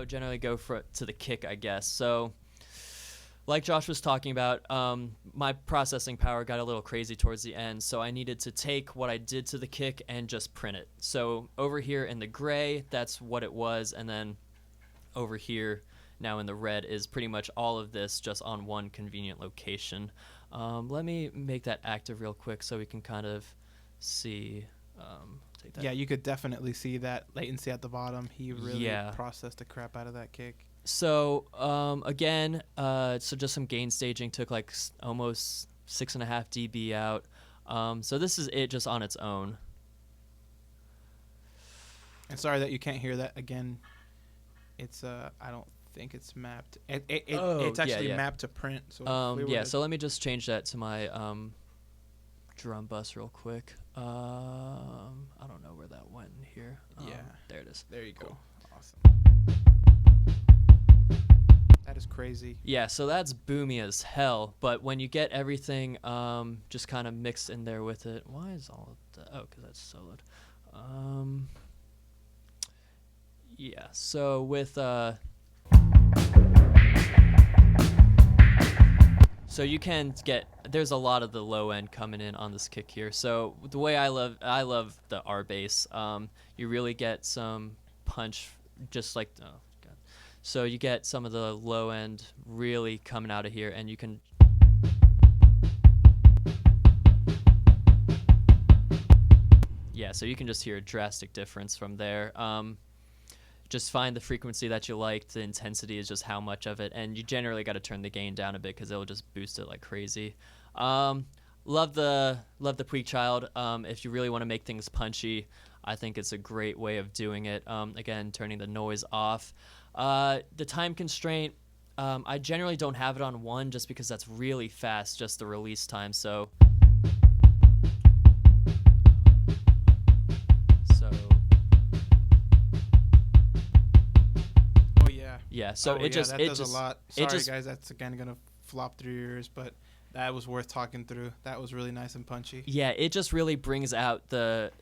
generally go to the kick, I guess. So like Josh was talking about, my processing power got a little crazy towards the end, so I needed to take what I did to the kick and just print it. So over here in the gray, that's what it was, and then over here now in the red is pretty much all of this just on one convenient location. Let me make that active real quick so we can kind of see. Take that. Yeah, you could definitely see that latency at the bottom. He really processed the crap out of that kick. So again, so just some gain staging took like almost 6.5 dB out. So this is it just on its own. And sorry that you can't hear that again. It's I don't think it's mapped. It's actually mapped to print. So so let me just change that to my drum bus real quick. I don't know where that went in here. There it is. There you cool. go. Awesome. That is crazy. Yeah, so that's boomy as hell. But when you get everything just kind of mixed in there with it, why is all of that? Oh, because that's soloed. Yeah, so with so you can get, there's a lot of the low end coming in on this kick here. So the way I love the R bass. You really get some punch, just like so you get some of the low end really coming out of here, and you can so you can just hear a drastic difference from there. Just find the frequency that you like. The intensity is just how much of it, and you generally got to turn the gain down a bit because it'll just boost it like crazy. Love the Puig Child. If you really want to make things punchy, I think it's a great way of doing it. Again, turning the noise off. The time constraint, I generally don't have it on 1 just because that's really fast, just the release time. So so that does a lot. Sorry guys, that's again gonna flop through your ears, but that was worth talking through. That was really nice and punchy. Yeah, it just really brings out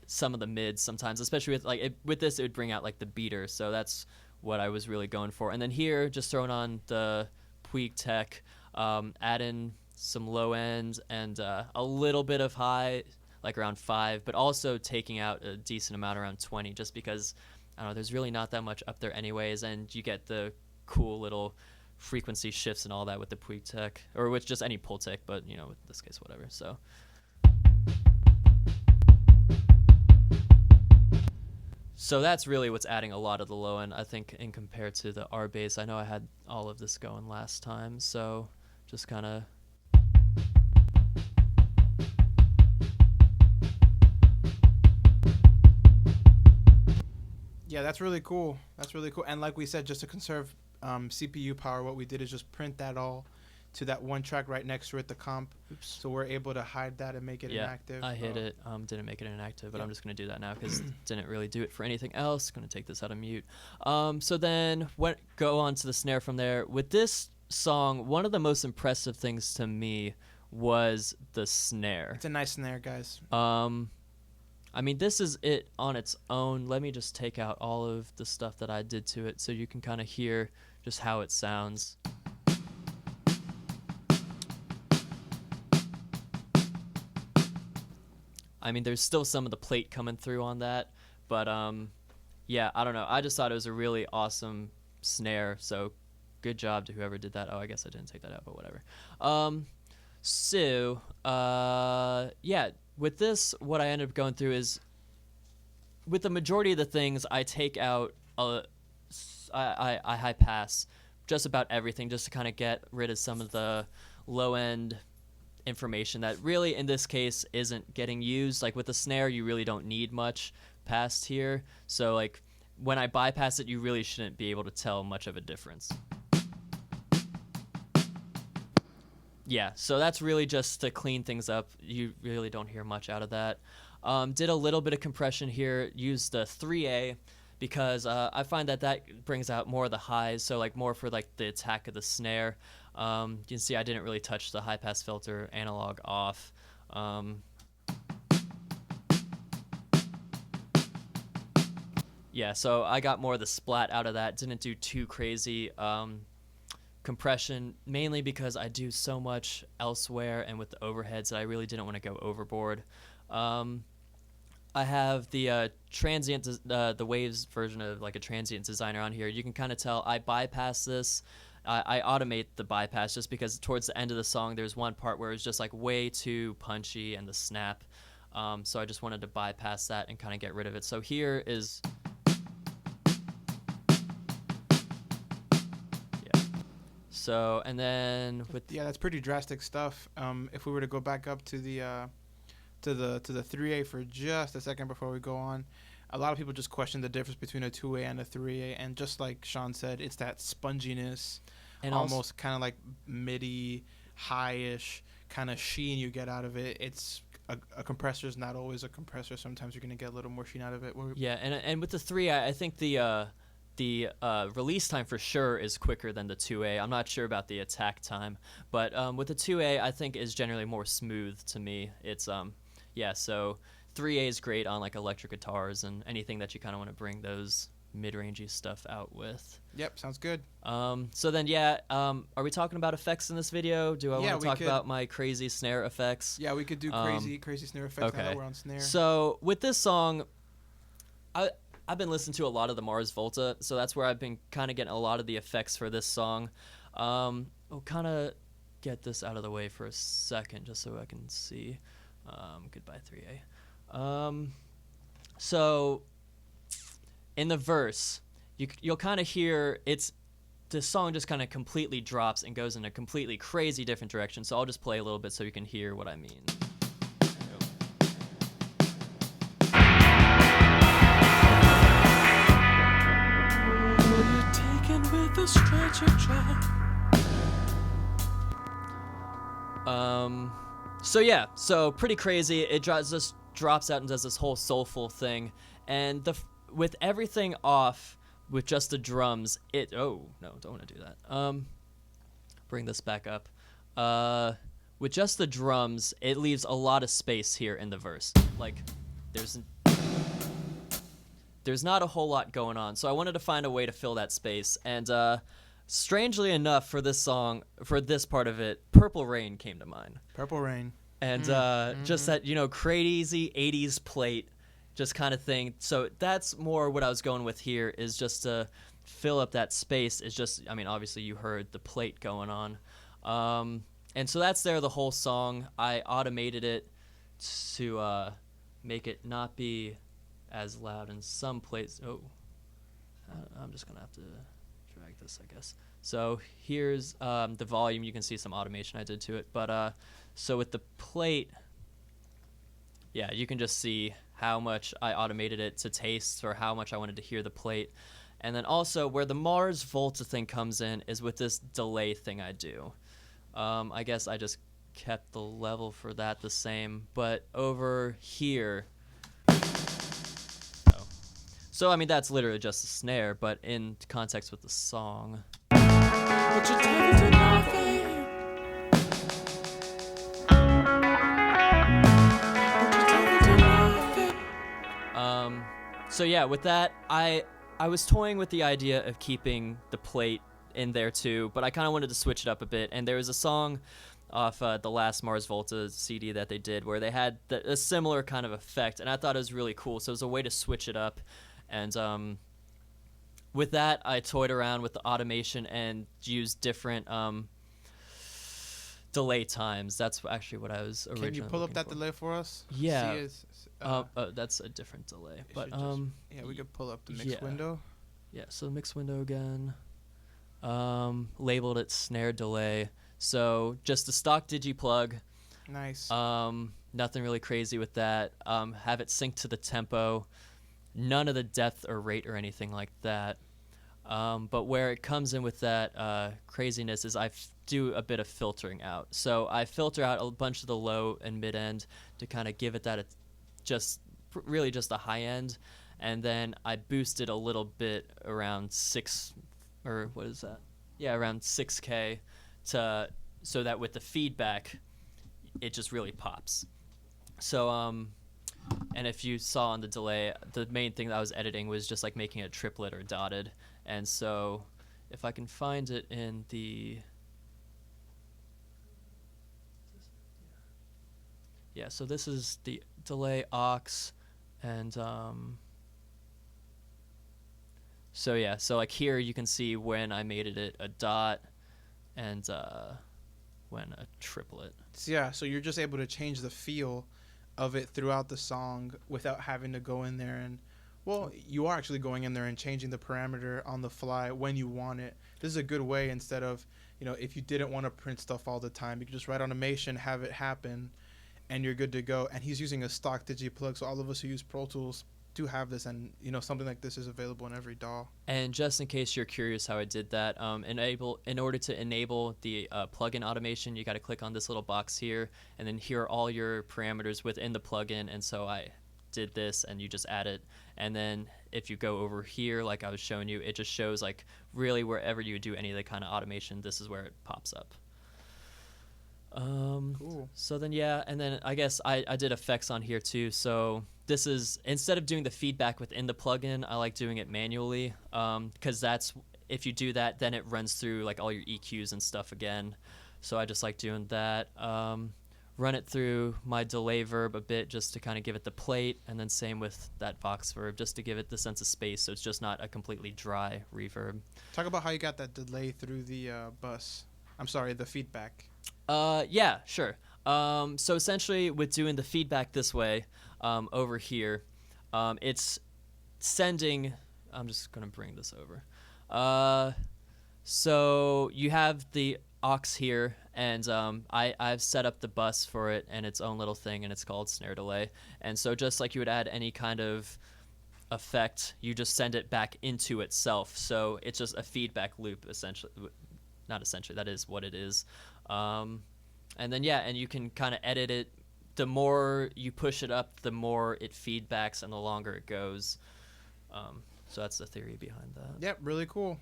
some of the mids sometimes, especially with with this, it would bring out like the beater. So that's what I was really going for. And then here, just throwing on the Puig Tech, add in some low end and a little bit of high, like around 5, but also taking out a decent amount around 20, just because I don't know, there's really not that much up there anyways, and you get the cool little frequency shifts and all that with the Puig Tech, or with just any pull tech, but in this case, whatever. So that's really what's adding a lot of the low end, I think, in compared to the R bass. I know I had all of this going last time, so just kind of. Yeah, that's really cool. And like we said, just to conserve CPU power, what we did is just print that all to that one track right next to it, the comp. Oops. So we're able to hide that and make it inactive. I hit it. Didn't make it inactive, but I'm just going to do that now because didn't really do it for anything else. Going to take this out of mute. So then go on to the snare from there. With this song, one of the most impressive things to me was the snare. It's a nice snare, guys. I mean, this is it on its own. Let me just take out all of the stuff that I did to it so you can kind of hear just how it sounds. I mean, there's still some of the plate coming through on that, but yeah, I don't know. I just thought it was a really awesome snare, so good job to whoever did that. Oh, I guess I didn't take that out, but whatever. Yeah, with this, what I ended up going through is, with the majority of the things, I take out, I high pass just about everything just to kind of get rid of some of the low-end information that really, in this case, isn't getting used. Like with the snare, you really don't need much past here. So like when I bypass it, you really shouldn't be able to tell much of a difference. Yeah, so that's really just to clean things up. You really don't hear much out of that. Did a little bit of compression here, used the 3A because I find that brings out more of the highs, so like more for like the attack of the snare. You can see I didn't really touch the high pass filter analog off. Yeah, so I got more of the splat out of that. Didn't do too crazy compression, mainly because I do so much elsewhere and with the overheads that I really didn't want to go overboard. I have the transient, the Waves version of like a transient designer on here. You can kind of tell I bypass this. I automate the bypass just because towards the end of the song, there's one part where it's just like way too punchy and the snap. So I just wanted to bypass that and kind of get rid of it. So here is... So, and then with that's pretty drastic stuff. If we were to go back up to the 3A for just a second before we go on, a lot of people just question the difference between a 2A and a 3A, and just like Sean said, it's that sponginess and almost kind of like MIDI high-ish kind of sheen you get out of it. It's a compressor is not always a compressor. Sometimes you're gonna get a little more sheen out of it. Yeah, and with the 3A, I think the release time for sure is quicker than the 2A. I'm not sure about the attack time, but with the 2A, I think is generally more smooth to me. It's so 3A is great on like electric guitars and anything that you kind of want to bring those mid-rangey stuff out with. Yep, sounds good. So then are we talking about effects in this video? Do I want to talk about my crazy snare effects? Yeah, we could do crazy snare effects now that we're on snare. So with this song, I've been listening to a lot of the Mars Volta, so that's where I've been kind of getting a lot of the effects for this song. I'll kind of get this out of the way for a second just so I can see. Goodbye 3A. So in the verse, you'll kind of hear the song just kind of completely drops and goes in a completely crazy different direction. So I'll just play a little bit so you can hear what I mean. So pretty crazy. It just drops out and does this whole soulful thing, and with everything off, with just the drums, don't want to do that. Bring this back up. With just the drums, it leaves a lot of space here in the verse. Like, there's not a whole lot going on, so I wanted to find a way to fill that space, and strangely enough, for this song, for this part of it, Purple Rain came to mind. Purple Rain. And just that, crazy 80s plate just kind of thing. So that's more what I was going with here, is just to fill up that space. It's just, obviously you heard the plate going on. And so that's there the whole song. I automated it to make it not be as loud in some places. I'm just going to have to drag this, I guess. So here's the volume. You can see some automation I did to it. But so with the plate, you can just see how much I automated it to taste, or how much I wanted to hear the plate. And then also where the Mars Volta thing comes in is with this delay thing I do. I guess I just kept the level for that the same. But over here... So, that's literally just a snare, but in context with the song... So with that, I was toying with the idea of keeping the plate in there too, but I kind of wanted to switch it up a bit. And there was a song off the last Mars Volta CD that they did where they had a similar kind of effect, and I thought it was really cool. So it was a way to switch it up. And with that, I toyed around with the automation and used different delay times. That's actually what I was originally Can you pull up that delay for us? Yeah. That's a different delay. But we could pull up the mix window. Yeah, so the mix window again. Labeled it snare delay. So just a stock digi plug. Nice. Nothing really crazy with that. Have it sync to the tempo. None of the depth or rate or anything like that. But where it comes in with that craziness is I do a bit of filtering out. So I filter out a bunch of the low and mid end to kind of give it that really just the high end. And then I boost it a little bit around around 6K so that with the feedback, it just really pops. So And if you saw on the delay, the main thing that I was editing was just like making a triplet or dotted. And so if I can find it in the... Yeah, so this is the delay aux, and so yeah, so like here you can see when I made it a dot and when a triplet. Yeah, so you're just able to change the feel of it throughout the song without having to go in there and, well, you are actually going in there and changing the parameter on the fly when you want it. This is a good way instead of, if you didn't want to print stuff all the time, you can just write automation, have it happen, and you're good to go. And he's using a stock DigiPlug, so all of us who use Pro Tools do have this, and something like this is available in every DAW. And just in case you're curious how I did that, in order to enable the plugin automation, you got to click on this little box here, and then here are all your parameters within the plugin. And so I did this, and you just add it. And then if you go over here, like I was showing you, it just shows like really wherever you do any of the kind of automation, this is where it pops up. Cool. So then, yeah, and then I guess I did effects on here too. So this is, instead of doing the feedback within the plugin, I like doing it manually, because that's, if you do that, then it runs through like all your EQs and stuff again. So I just like doing that. Run it through my delay verb a bit just to kind of give it the plate, and then same with that Vox verb just to give it the sense of space, so it's just not a completely dry reverb. Talk about how you got that delay through the bus. I'm sorry, the feedback. Yeah, sure. So essentially with doing the feedback this way, over here, it's sending, I'm just going to bring this over. So you have the aux here, and I've set up the bus for it and its own little thing, and it's called snare delay. And so just like you would add any kind of effect, you just send it back into itself. So it's just a feedback loop, essentially. Not essentially, that is what it is. And then, yeah, and you can kind of edit it. The more you push it up, the more it feedbacks and the longer it goes. So that's the theory behind that. Yep, really cool.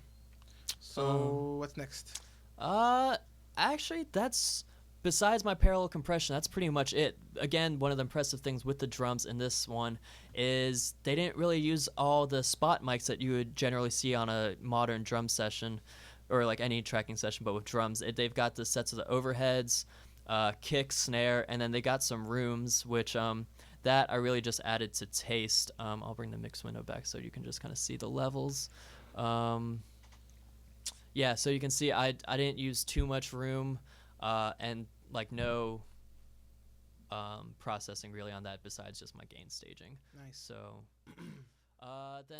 So what's next? Actually, that's, besides my parallel compression, that's pretty much it. Again, one of the impressive things with the drums in this one is they didn't really use all the spot mics that you would generally see on a modern drum session, or like any tracking session, but with drums. They've got the sets of the overheads, kick, snare, and then they got some rooms, which that I really just added to taste. I'll bring the mix window back so you can just kind of see the levels. Yeah, so you can see I didn't use too much room, and like no processing really on that besides just my gain staging. Nice. So then...